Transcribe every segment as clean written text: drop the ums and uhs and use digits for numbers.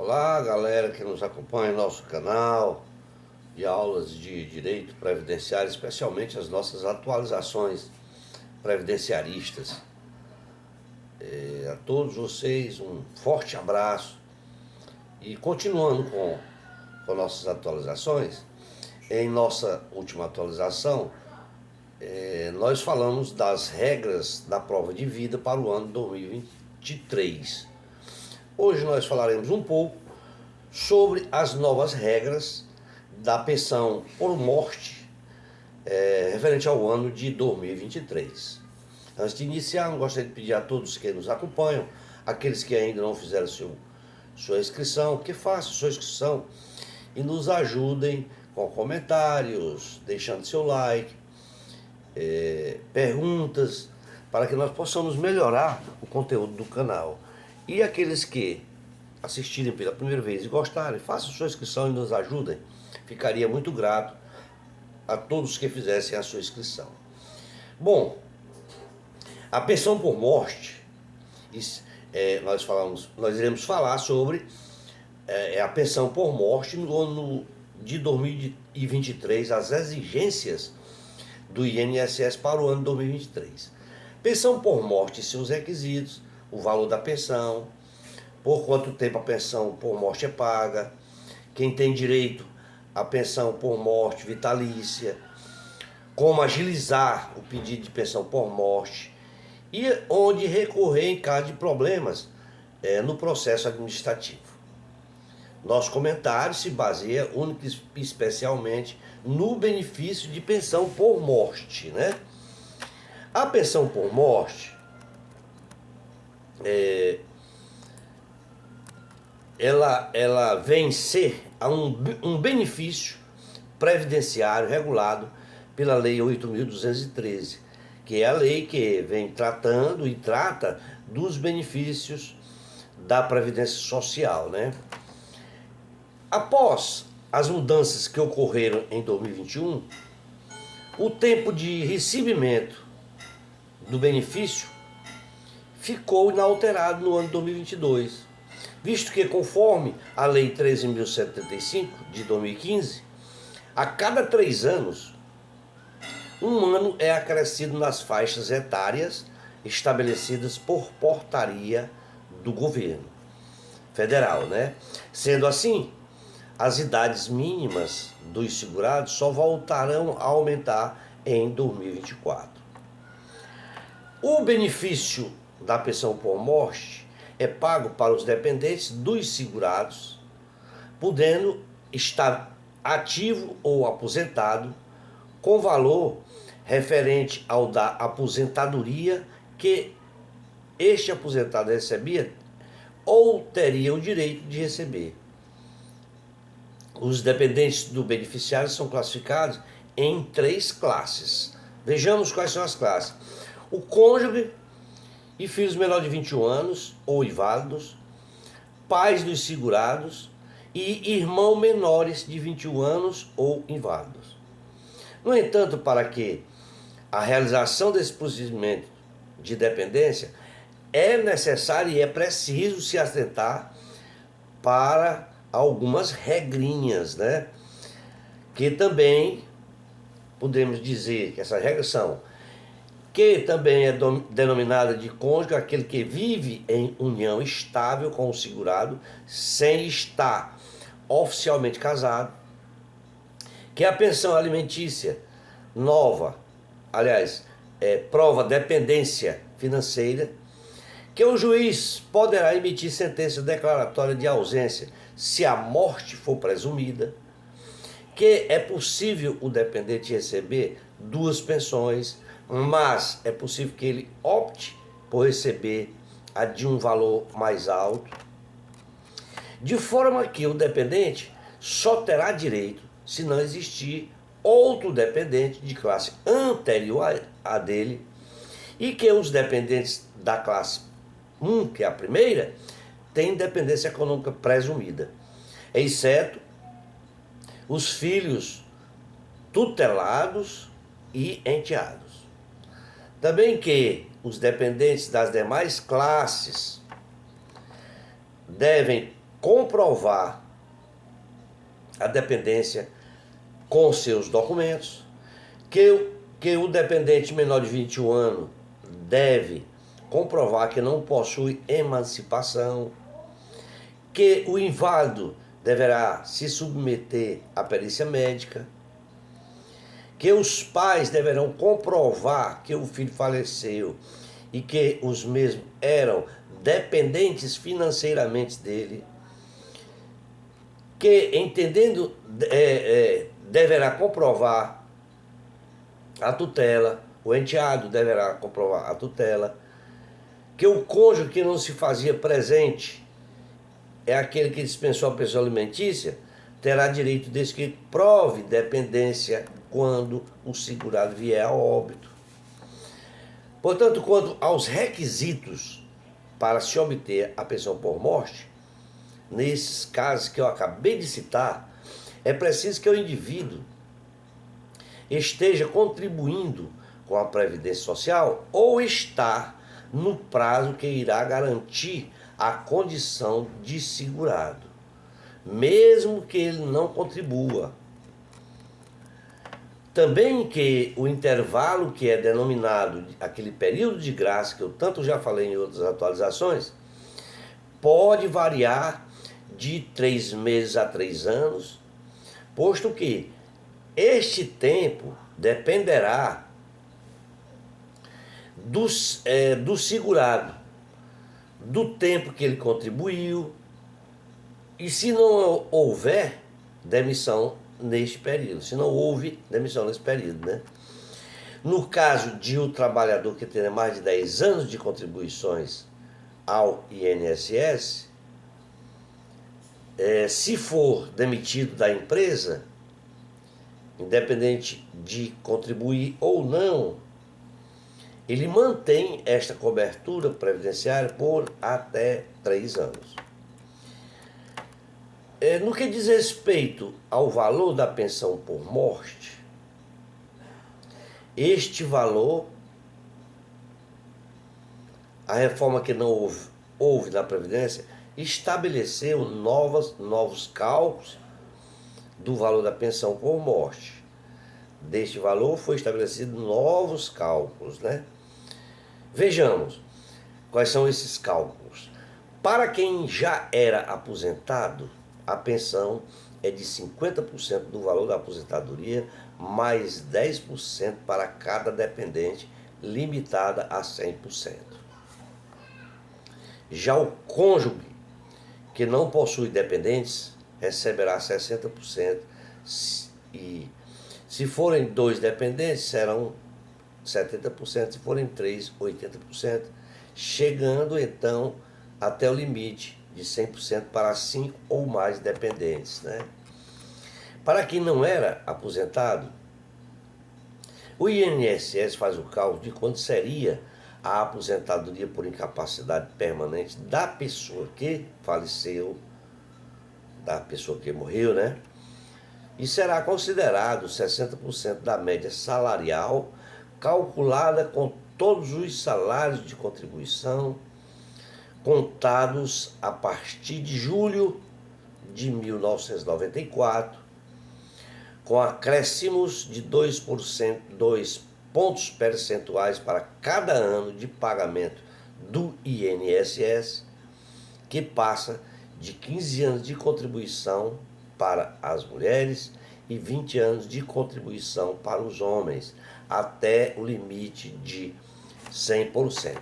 Olá, galera que nos acompanha em nosso canal de aulas de direito previdenciário, especialmente as nossas atualizações previdenciaristas. A todos vocês um forte abraço e continuando com nossas atualizações, em nossa última atualização, nós falamos das regras da prova de vida para o ano 2023. Hoje nós falaremos um pouco sobre as novas regras da pensão por morte referente ao ano de 2023. Antes de iniciar, eu gostaria de pedir a todos que nos acompanham, aqueles que ainda não fizeram sua inscrição, que façam sua inscrição e nos ajudem com comentários, deixando seu like, perguntas, para que nós possamos melhorar o conteúdo do canal. E aqueles que assistirem pela primeira vez e gostarem, façam sua inscrição e nos ajudem. Ficaria muito grato a todos que fizessem a sua inscrição. Bom, a pensão por morte, nós iremos falar sobre a pensão por morte no ano de 2023, as exigências do INSS para o ano de 2023. Pensão por morte e seus requisitos, o valor da pensão, por quanto tempo a pensão por morte é paga, quem tem direito à pensão por morte vitalícia, como agilizar o pedido de pensão por morte e onde recorrer em caso de problemas no processo administrativo. Nosso comentário se baseia única e especialmente no benefício de pensão por morte, né? A pensão por morte ela vem ser um benefício previdenciário regulado pela Lei 8.213, que é a lei que vem tratando e trata dos benefícios da Previdência Social, né? Após as mudanças que ocorreram em 2021, o tempo de recebimento do benefício ficou inalterado no ano de 2022, visto que, conforme a Lei 13.175 de 2015, a cada 3 anos, um ano é acrescido nas faixas etárias estabelecidas por portaria do governo federal, né? Sendo assim, as idades mínimas dos segurados só voltarão a aumentar em 2024. O benefício da pensão por morte é pago para os dependentes dos segurados, podendo estar ativo ou aposentado, com valor referente ao da aposentadoria que este aposentado recebia ou teria o direito de receber. Os dependentes do beneficiário são classificados em 3 classes. Vejamos quais são as classes. O cônjuge e filhos menores de 21 anos ou inválidos, pais dos segurados e irmãos menores de 21 anos ou inválidos. No entanto, para que a realização desse procedimento de dependência é necessário e é preciso se atentar para algumas regrinhas, né? Que também podemos dizer que essas regras são que também é denominada de cônjuge aquele que vive em união estável com o segurado sem estar oficialmente casado, que a pensão alimentícia nova, prova dependência financeira, que o juiz poderá emitir sentença declaratória de ausência se a morte for presumida, que é possível o dependente receber 2 pensões, mas é possível que ele opte por receber a de um valor mais alto, de forma que o dependente só terá direito se não existir outro dependente de classe anterior à dele, e que os dependentes da classe 1, que é a primeira, têm dependência econômica presumida, exceto os filhos tutelados e enteados. Também que os dependentes das demais classes devem comprovar a dependência com seus documentos, que o dependente menor de 21 anos deve comprovar que não possui emancipação, que o inválido deverá se submeter à perícia médica, que os pais deverão comprovar que o filho faleceu e que os mesmos eram dependentes financeiramente dele, que, entendendo, deverá comprovar a tutela, o enteado deverá comprovar a tutela, que o cônjuge que não se fazia presente é aquele que dispensou a pensão alimentícia, terá direito desde que prove dependência quando o segurado vier a óbito. Portanto, quanto aos requisitos para se obter a pensão por morte, nesses casos que eu acabei de citar, é preciso que o indivíduo esteja contribuindo com a Previdência Social ou está no prazo que irá garantir a condição de segurado, mesmo que ele não contribua. Também que o intervalo que é denominado aquele período de graça, que eu tanto já falei em outras atualizações, pode variar de 3 meses a 3 anos, posto que este tempo dependerá do segurado, do tempo que ele contribuiu, e se não houver demissão neste período, se não houve demissão nesse período, né? No caso de o trabalhador que tenha mais de 10 anos de contribuições ao INSS, se for demitido da empresa, independente de contribuir ou não, ele mantém esta cobertura previdenciária por até 3 anos. No que diz respeito ao valor da pensão por morte, este valor, a reforma que não houve na Previdência, estabeleceu novos cálculos do valor da pensão por morte. Deste valor foi estabelecido novos cálculos, né? Vejamos quais são esses cálculos. Para quem já era aposentado, a pensão é de 50% do valor da aposentadoria, mais 10% para cada dependente, limitada a 100%. Já o cônjuge que não possui dependentes receberá 60%, e se forem 2 dependentes serão 70%, se forem 3, 80%, chegando então até o limite de 100% para 5 ou mais dependentes, né? Para quem não era aposentado, o INSS faz o cálculo de quanto seria a aposentadoria por incapacidade permanente da pessoa que faleceu, da pessoa que morreu, né? E será considerado 60% da média salarial, calculada com todos os salários de contribuição, contados a partir de julho de 1994, com acréscimos de 2 pontos percentuais para cada ano de pagamento do INSS, que passa de 15 anos de contribuição para as mulheres e 20 anos de contribuição para os homens, até o limite de 100%.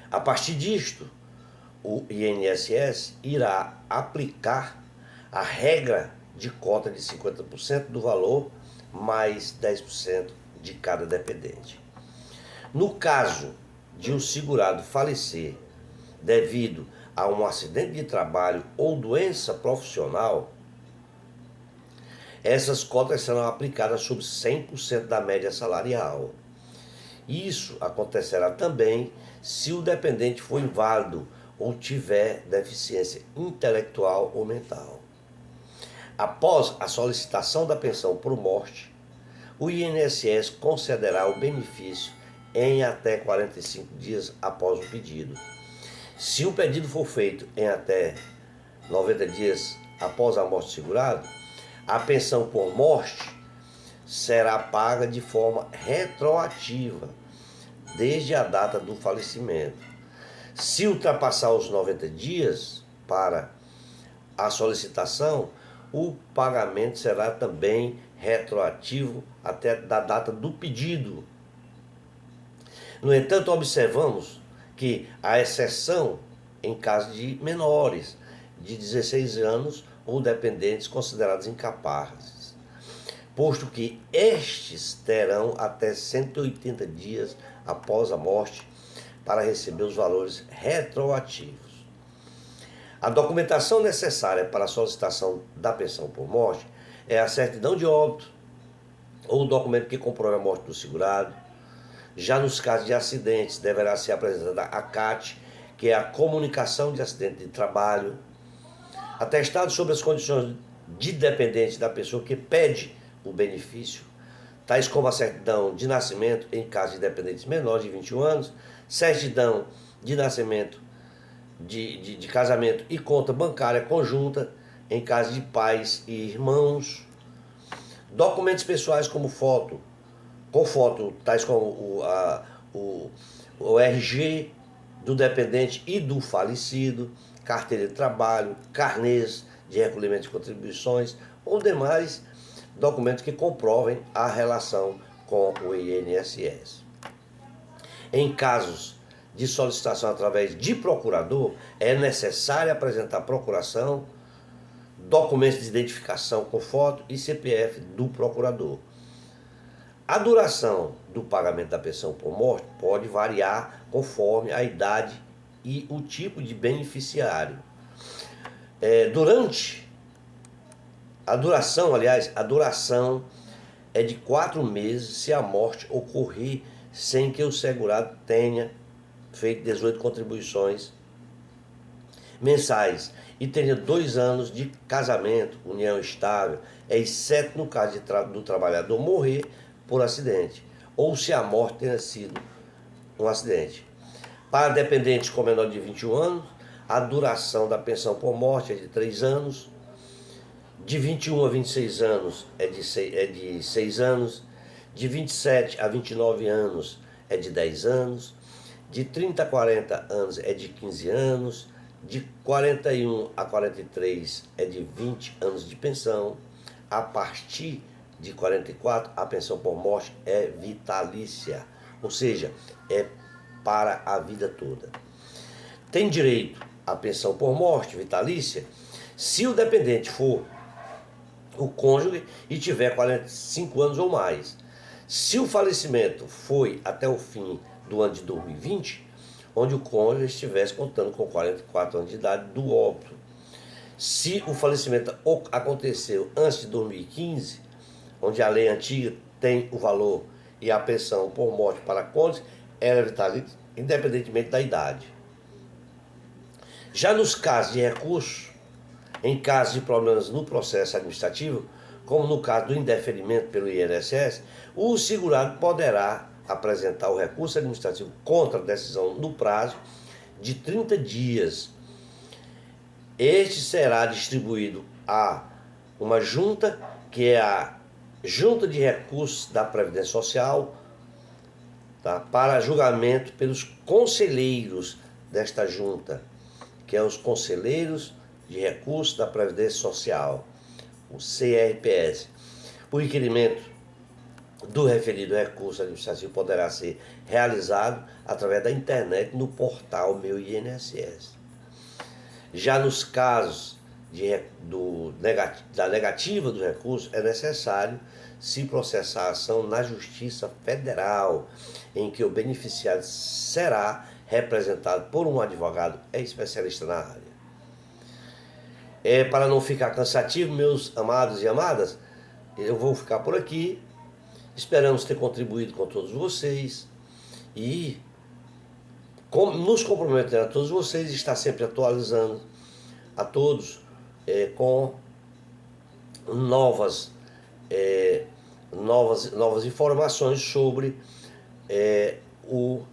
A partir disto, o INSS irá aplicar a regra de cota de 50% do valor mais 10% de cada dependente. No caso de o segurado falecer devido a um acidente de trabalho ou doença profissional, essas cotas serão aplicadas sobre 100% da média salarial. Isso acontecerá também se o dependente for inválido ou tiver deficiência intelectual ou mental. Após a solicitação da pensão por morte, o INSS concederá o benefício em até 45 dias após o pedido. Se o pedido for feito em até 90 dias após a morte do segurado, a pensão por morte será paga de forma retroativa, desde a data do falecimento. Se ultrapassar os 90 dias para a solicitação, o pagamento será também retroativo até da data do pedido. No entanto, observamos que há exceção em caso de menores de 16 anos ou dependentes considerados incapazes, posto que estes terão até 180 dias após a morte para receber os valores retroativos. A documentação necessária para a solicitação da pensão por morte é a certidão de óbito ou o documento que comprove a morte do segurado. Já nos casos de acidentes, deverá ser apresentada a CAT, que é a Comunicação de Acidente de Trabalho, atestado sobre as condições de dependente da pessoa que pede o benefício, tais como a certidão de nascimento em caso de dependentes menores de 21 anos, certidão de nascimento de casamento e conta bancária conjunta em caso de pais e irmãos, documentos pessoais como foto, com foto, tais como o RG do dependente e do falecido, carteira de trabalho, carnês de recolhimento de contribuições ou demais documentos que comprovem a relação com o INSS. Em casos de solicitação através de procurador, é necessário apresentar à procuração documentos de identificação com foto e CPF do procurador. A duração do pagamento da pensão por morte pode variar conforme a idade e o tipo de beneficiário. Durante a duração é de 4 meses se a morte ocorrer sem que o segurado tenha feito 18 contribuições mensais e tenha 2 anos de casamento, união estável, exceto no caso do trabalhador morrer por acidente, ou se a morte tenha sido um acidente. Para dependentes com menor de 21 anos, a duração da pensão por morte é de 3 anos, de 21 a 26 anos é de 6 anos, de 27 a 29 anos é de 10 anos, de 30 a 40 anos é de 15 anos, de 41 a 43 é de 20 anos de pensão. A partir de 44, a pensão por morte é vitalícia, ou seja, é para a vida toda. Tem direito à pensão por morte vitalícia se o dependente for o cônjuge e tiver 45 anos ou mais. Se o falecimento foi até o fim do ano de 2020, onde o cônjuge estivesse contando com 44 anos de idade do óbito. Se o falecimento aconteceu antes de 2015, onde a lei antiga tem o valor e a pensão por morte para cônjuge era vitalícia, independentemente da idade. Já nos casos de recurso, em caso de problemas no processo administrativo, como no caso do indeferimento pelo INSS, o segurado poderá apresentar o recurso administrativo contra a decisão no prazo de 30 dias. Este será distribuído a uma junta, que é a Junta de Recursos da Previdência Social, tá, para julgamento pelos conselheiros desta junta, que é os Conselheiros de Recursos da Previdência Social, o CRPS. O requerimento do referido recurso administrativo poderá ser realizado através da internet no portal Meu INSS. Já nos casos da negativa do recurso, é necessário se processar a ação na Justiça Federal, em que o beneficiário será representado por um advogado especialista na área. Para não ficar cansativo, meus amados e amadas, eu vou ficar por aqui. Esperamos ter contribuído com todos vocês e nos comprometendo a todos vocês estar sempre atualizando a todos com novas informações sobre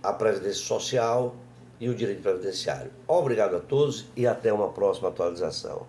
a Previdência Social e o direito previdenciário. Obrigado a todos e até uma próxima atualização.